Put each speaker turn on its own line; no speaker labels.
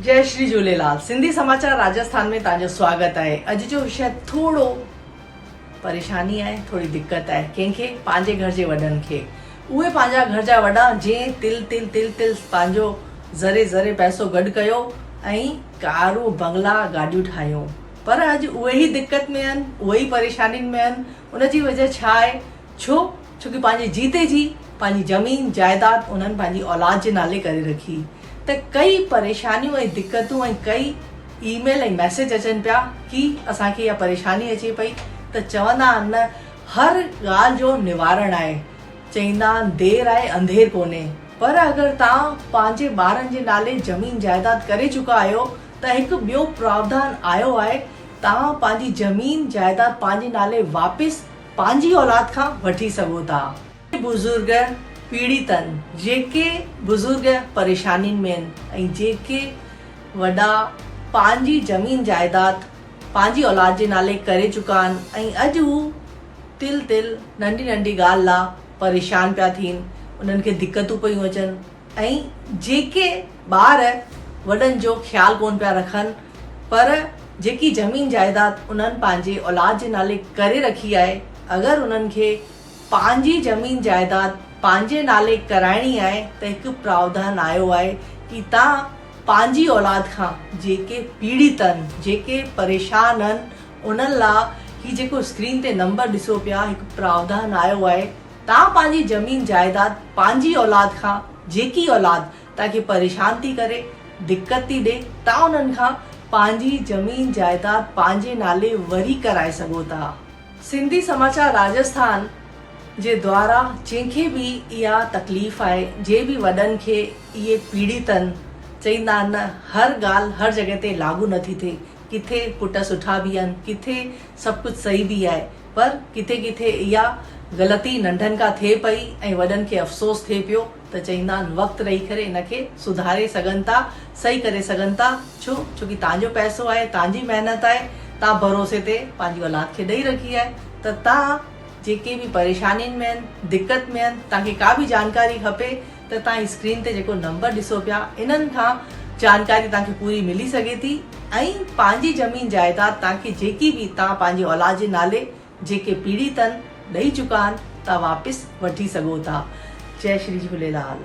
जय श्री झूलेलाल। सिंधी समाचार राजस्थान में तव्हांजो स्वागत है। अॼु जो विषय थोड़ो परेशानी है, थोड़ी दिक्कत है कंहिंखे पंहिंजे घर जे वॾनि खे। उहे पंहिंजा घर जा वॾा जंहिं तिल तिल तिल तिल पंहिंजो ज़रे ज़रे पैसो गॾु कयो ऐं कारूं बंगला गाॾियूं ठाहियूं, पर अॼु उहे ई दिक्कत में आहिनि, उहे ई परेशानियुनि में आहिनि। उनजी वजह छा आहे? छोकी पंहिंजे जीते जी पंहिंजी ज़मीन जायदाद उन्हनि पंहिंजी औलाद जे नाले करे रखी। त कई परेशानियूं ऐं दिक्कतूं ऐं कई ईमेल ऐं मैसेज अचनि पिया कि असांखे इहा परेशानी अचे पई। त चवंदा आहिनि न, हर ॻाल्हि जो निवारण आहे। चवंदा आहिनि देर आहे अंधेर कोन्हे। पर अगरि तव्हां पंहिंजे ॿारनि जे नाले ज़मीन जायदाद करे चुका आहियो त हिकु ॿियो प्रावधान आयो आहे। तव्हां पंहिंजी ज़मीन जायदाद पंहिंजे नाले वापसि पंहिंजी औलाद खां वठी सघो था। बुज़ुर्ग पीड़ितन, जेके बुज़ुर्ग परेशानियुनि में आहिनि ऐं जेके वॾा पंहिंजी ज़मीन जायदाद पंहिंजी औलाद जे नाले करे चुका आहिनि ऐं अॼु हू तिल तिल नंढी नंढी ॻाल्हि लाइ परेशान पिया थियनि, उन्हनि खे दिक़तूं पियूं अचनि ऐं जेके ॿार वॾनि जो ख़्यालु कोन पिया रखनि, पर जेकी ज़मीन जायदाद उन्हनि पंहिंजे औलाद जे नाले करे रखी आहे, अगरि उन्हनि खे पंहिंजी ज़मीन जायदाद पंहिंजे नाले कराइणी आहे त हिकु प्रावधान आयो आहे कि तव्हां पंहिंजी औलाद खां जेके पीड़ित आहिनि, जेके परेशान आहिनि, उन्हनि लाइ ही जेको स्क्रीन ते नंबर ॾिसो पिया, हिकु प्रावधान आयो आहे। तव्हां पंहिंजी ज़मीन जायदाद पंहिंजी औलाद खां, जेकी औलाद तव्हांखे परेशान थी करे, दिक़त थी ॾे, तव्हां उन्हनि खां पंहिंजी ज़मीन जायदाद पंहिंजे नाले वरी कराए सघो था। सिंधी समाचार राजस्थान जे द्वारा जंहिंखे बि इहा तकलीफ़ आहे, जे बि वॾनि खे इहे पीड़ित आहिनि, चवंदा आहिनि न, हर ॻाल्हि हर जॻह ते लागू नथी थिए। किथे पुट सुठा बि आहिनि, किथे सभु कुझु सही बि आहे, पर किथे किथे इहा ग़लती नंढनि खां थिए पई ऐं वॾनि खे अफ़सोस थिए पियो। त चवंदा आहिनि वक़्तु रही करे इनखे सुधारे सघनि था, सही करे सघनि था। छोकी तव्हांजो पैसो आहे, तव्हांजी महिनत आहे, तव्हां भरोसे ते पंहिंजी औलाद खे ॾेई रखी आहे। त तव्हां जेके बि परेशानियुनि में आहिनि, दिक़त में आहिनि, तव्हांखे का बि जानकारी खपे त तव्हां स्क्रीन ते जेको नंबर ॾिसो पिया, इन्हनि खां जानकारी तव्हांखे पूरी मिली सघे थी ऐं पंहिंजी ज़मीन जायदाद तव्हांखे जेकी बि तव्हां पंहिंजी औलाद जे नाले जेके पीड़ित आहिनि ॾेई चुका आहिनि, तव्हां वापसि वठी सघो था। जय श्री झूलेलाल।